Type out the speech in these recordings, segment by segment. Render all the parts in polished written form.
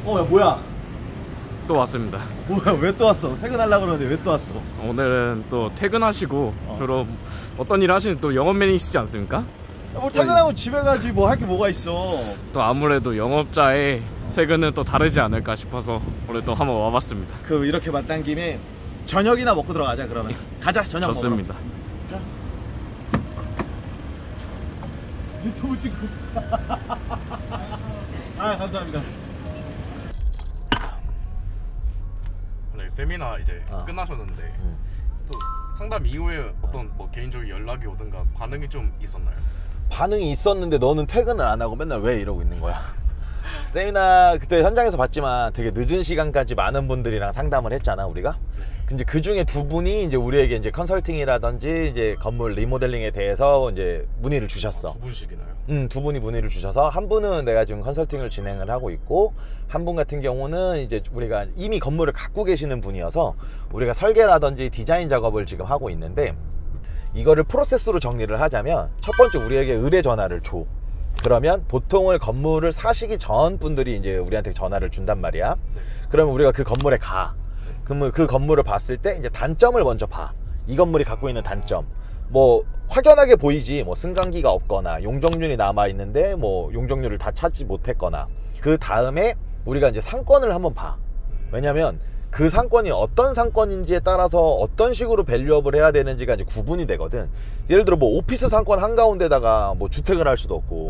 야 뭐야? 또 왔습니다. 뭐야 왜 또 왔어? 퇴근하려고 그러는데 왜 또 왔어? 오늘은 또 퇴근하시고 주로 어떤 일 하시는 또 영업맨이시지 않습니까? 뭐 퇴근하고 집에 가지 뭐 할 게 뭐가 있어. 또 아무래도 영업자의 퇴근은 또 다르지 않을까 싶어서 오늘 또 한번 와봤습니다. 그 이렇게 만난 김에 저녁이나 먹고 들어가자 그러면. 가자 저녁 먹으러. 좋습니다. 자. 유튜브 찍고 있어. 아 감사합니다. 네, 세미나 이제 끝나셨는데 또 상담 이후에 어떤 뭐 개인적인 연락이 오든가 반응이 좀 있었나요? 반응이 있었는데 너는 퇴근을 안 하고 맨날 왜 이러고 있는 거야? 세미나 그때 현장에서 봤지만 되게 늦은 시간까지 많은 분들이랑 상담을 했잖아 우리가. 근데 그 중에 두 분이 이제 우리에게 이제 컨설팅이라든지 이제 건물 리모델링에 대해서 이제 문의를 주셨어. 두 분씩이나요? 두 분이 문의를 주셔서 한 분은 내가 지금 컨설팅을 진행을 하고 있고 한 분 같은 경우는 이제 우리가 이미 건물을 갖고 계시는 분이어서 우리가 설계라든지 디자인 작업을 지금 하고 있는데 이거를 프로세스로 정리를 하자면 첫 번째 우리에게 의뢰 전화를 줘. 그러면 보통을 건물을 사시기 전 분들이 이제 우리한테 전화를 준단 말이야. 그러면 우리가 그 건물에 가. 그러면 그 건물을 봤을 때 이제 단점을 먼저 봐. 이 건물이 갖고 있는 단점. 뭐 확연하게 보이지. 뭐 승강기가 없거나 용적률이 남아 있는데 뭐 용적률을 다 찾지 못했거나. 그 다음에 우리가 이제 상권을 한번 봐. 왜냐면 그 상권이 어떤 상권인지에 따라서 어떤 식으로 밸류업을 해야 되는지가 이제 구분이 되거든. 예를 들어 뭐 오피스 상권 한가운데다가 뭐 주택을 할 수도 없고.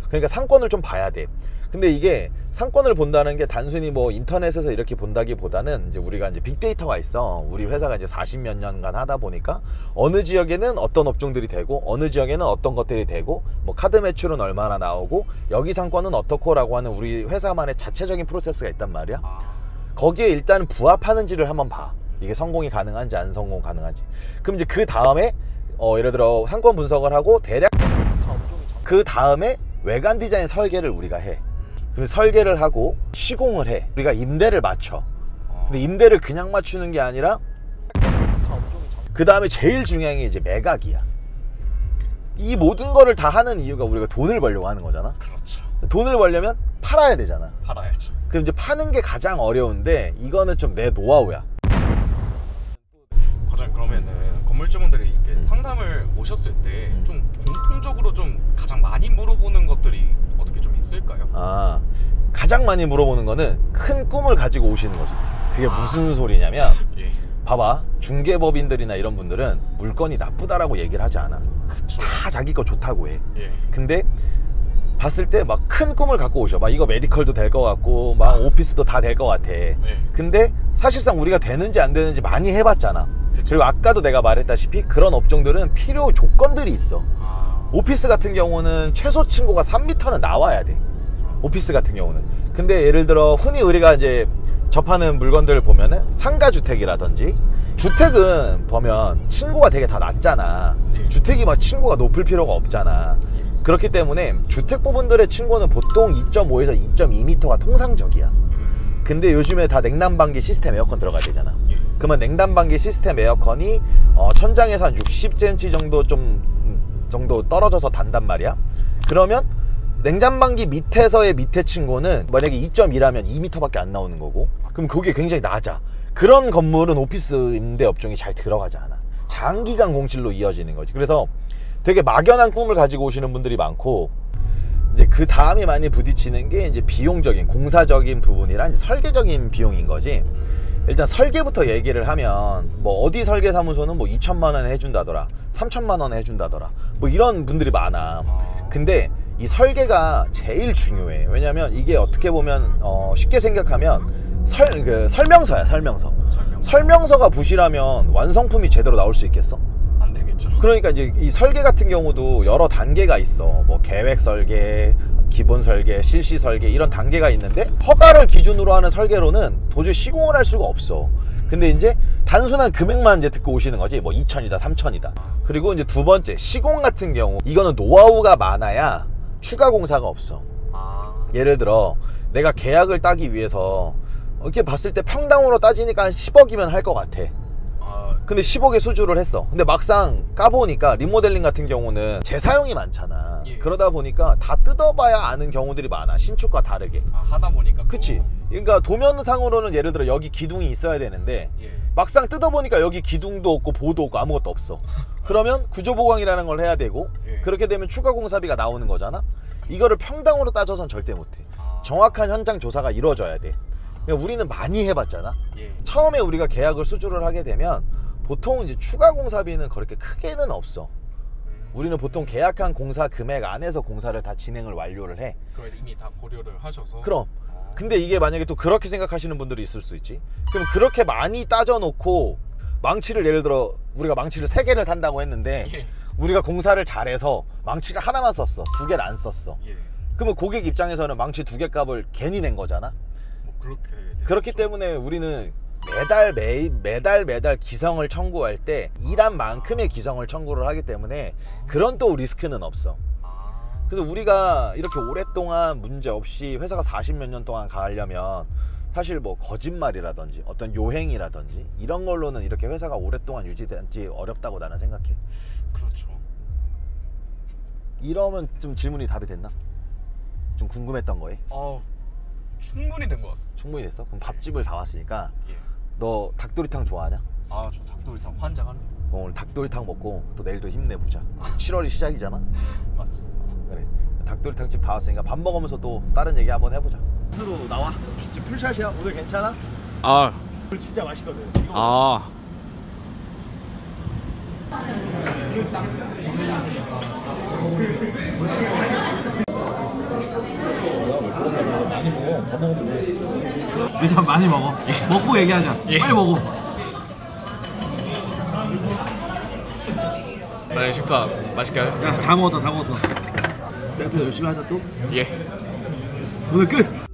그러니까 상권을 좀 봐야 돼. 근데 이게 상권을 본다는 게 단순히 뭐 인터넷에서 이렇게 본다기보다는 이제 우리가 이제 빅데이터가 있어. 우리 회사가 이제 40몇 년간 하다 보니까 어느 지역에는 어떤 업종들이 되고 어느 지역에는 어떤 것들이 되고 뭐 카드 매출은 얼마나 나오고 여기 상권은 어떻고라고 하는 우리 회사만의 자체적인 프로세스가 있단 말이야. 거기에 일단 부합하는지를 한번 봐. 이게 성공이 가능한지 안 성공 가능한지. 그럼 이제 그 다음에 예를 들어 상권 분석을 하고 대략 그 다음에 외관 디자인 설계를 우리가 해. 그래서 설계를 하고 시공을 해. 우리가 임대를 맞춰. 근데 임대를 그냥 맞추는 게 아니라 그 다음에 제일 중요한 게 이제 매각이야. 이 모든 거를 다 하는 이유가 우리가 돈을 벌려고 하는 거잖아. 그렇죠. 돈을 벌려면 팔아야 되잖아. 팔아야죠. 그럼 이제 파는 게 가장 어려운데 이거는 좀 내 노하우야. 과장님 그러면은 건물주분들이 이렇게 상담을 오셨을 때 좀 공통적으로 좀 가장 많이 물어보는 것들이 어떻게 좀 있을까요? 가장 많이 물어보는 거는 큰 꿈을 가지고 오시는 거지. 그게 무슨 소리냐면 봐봐, 중개법인들이나 이런 분들은 물건이 나쁘다라고 얘기를 하지 않아. 그쵸. 다 자기 거 좋다고 해. 근데 봤을 때 막 큰 꿈을 갖고 오셔. 막 이거 메디컬도 될 것 같고 막 오피스도 다 될 것 같아. 근데 사실상 우리가 되는지 안 되는지 많이 해봤잖아. 그리고 아까도 내가 말했다시피 그런 업종들은 필요 조건들이 있어. 오피스 같은 경우는 최소 층고가 3m는 나와야 돼. 오피스 같은 경우는. 근데 예를 들어 흔히 우리가 이제 접하는 물건들을 보면은 상가주택이라든지 주택은 보면 층고가 되게 다 낮잖아. 주택이 막 층고가 높을 필요가 없잖아. 그렇기 때문에 주택 부분들의 층고는 보통 2.5에서 2.2m가 통상적이야. 근데 요즘에 다 냉난방기 시스템 에어컨 들어가야 되잖아. 그러면 냉난방기 시스템 에어컨이 천장에서 한 60cm 정도 정도 떨어져서 단단 말이야. 그러면 냉난방기 밑에서의 밑에 층고는 만약에 2.2라면 2m밖에 안 나오는 거고, 그럼 그게 굉장히 낮아. 그런 건물은 오피스 임대 업종이 잘 들어가지 않아. 장기간 공실로 이어지는 거지. 그래서 되게 막연한 꿈을 가지고 오시는 분들이 많고, 이제 그 다음에 많이 부딪히는 게 이제 비용적인 공사적인 부분이랑 이제 설계적인 비용인 거지. 일단 설계부터 얘기를 하면 뭐 어디 설계사무소는 뭐 2천만 원에 해준다더라, 3천만 원에 해준다더라, 뭐 이런 분들이 많아. 근데 이 설계가 제일 중요해. 왜냐면 이게 어떻게 보면 쉽게 생각하면 설명서야. 설명서가 부실하면 완성품이 제대로 나올 수 있겠어? 안 되겠죠. 그러니까 이제 이 설계 같은 경우도 여러 단계가 있어. 뭐 계획 설계, 기본 설계, 실시 설계 이런 단계가 있는데 허가를 기준으로 하는 설계로는 도저히 시공을 할 수가 없어. 근데 이제 단순한 금액만 이제 듣고 오시는 거지. 뭐 2천이다 3천이다. 그리고 이제 두 번째, 시공 같은 경우 이거는 노하우가 많아야 추가 공사가 없어. 예를 들어 내가 계약을 따기 위해서 이렇게 봤을 때 평당으로 따지니까 한 10억이면 할 것 같아. 근데 10억에 수주를 했어. 근데 막상 까보니까 리모델링 같은 경우는 재사용이 많잖아. 예. 그러다 보니까 다 뜯어봐야 아는 경우들이 많아. 신축과 다르게. 아, 하다 보니까. 그치? 그러니까 도면상으로는 예를 들어 여기 기둥이 있어야 되는데 예. 막상 뜯어보니까 여기 기둥도 없고 보도 없고 아무것도 없어. 그러면 구조보강이라는 걸 해야 되고 예. 그렇게 되면 추가 공사비가 나오는 거잖아. 이거를 평당으로 따져선 절대 못해. 정확한 현장 조사가 이루어져야 돼. 그러니까 우리는 많이 해봤잖아. 예. 처음에 우리가 계약을 수주를 하게 되면 보통 이제 추가 공사비는 그렇게 크게는 없어. 우리는 보통 계약한 공사 금액 안에서 공사를 다 진행을 완료를 해. 그걸 이미 다 고려를 하셔서. 그럼. 근데 이게 만약에 또 그렇게 생각하시는 분들이 있을 수 있지. 그럼 그렇게 많이 따져놓고 망치를 예를 들어 우리가 망치를 3개를 산다고 했는데 예. 우리가 공사를 잘해서 망치를 하나만 썼어. 2개를 안 썼어. 예. 그러면 고객 입장에서는 망치 2개 값을 괜히 낸 거잖아. 뭐 그렇게. 그렇기 때문에 우리는 매달 기성을 청구할 때 일한 만큼의 기성을 청구를 하기 때문에 그런 또 리스크는 없어. 그래서 우리가 이렇게 오랫동안 문제 없이 회사가 40몇 년 동안 가려면 사실 뭐 거짓말이라든지 어떤 요행이라든지 이런 걸로는 이렇게 회사가 오랫동안 유지되지 어렵다고 나는 생각해. 그렇죠. 이러면 좀 질문이 답이 됐나? 좀 궁금했던 거에? 충분히 된 것 같습니다. 충분히 됐어? 그럼 밥집을 다 왔으니까 예. 너 닭도리탕 좋아하냐? 아, 저 닭도리탕 환장합니다. 오늘 닭도리탕 먹고 또 내일도 힘내보자. 7월이 시작이잖아? 맞지. 그래. 닭도리탕집 다 왔으니까 밥 먹으면서 또 다른 얘기 한번 해보자. 스스로 나와. 지금 풀샷이야? 오늘 괜찮아? 아. 오늘 진짜 맛있거든. 아. 일단 많이 먹어. 먹고 얘기하자. 빨리 먹어. 네, 식사 맛있게 하셨습니다. 야, 다 먹었다. 내가 더 열심히 하자 또. 예. 오늘 끝.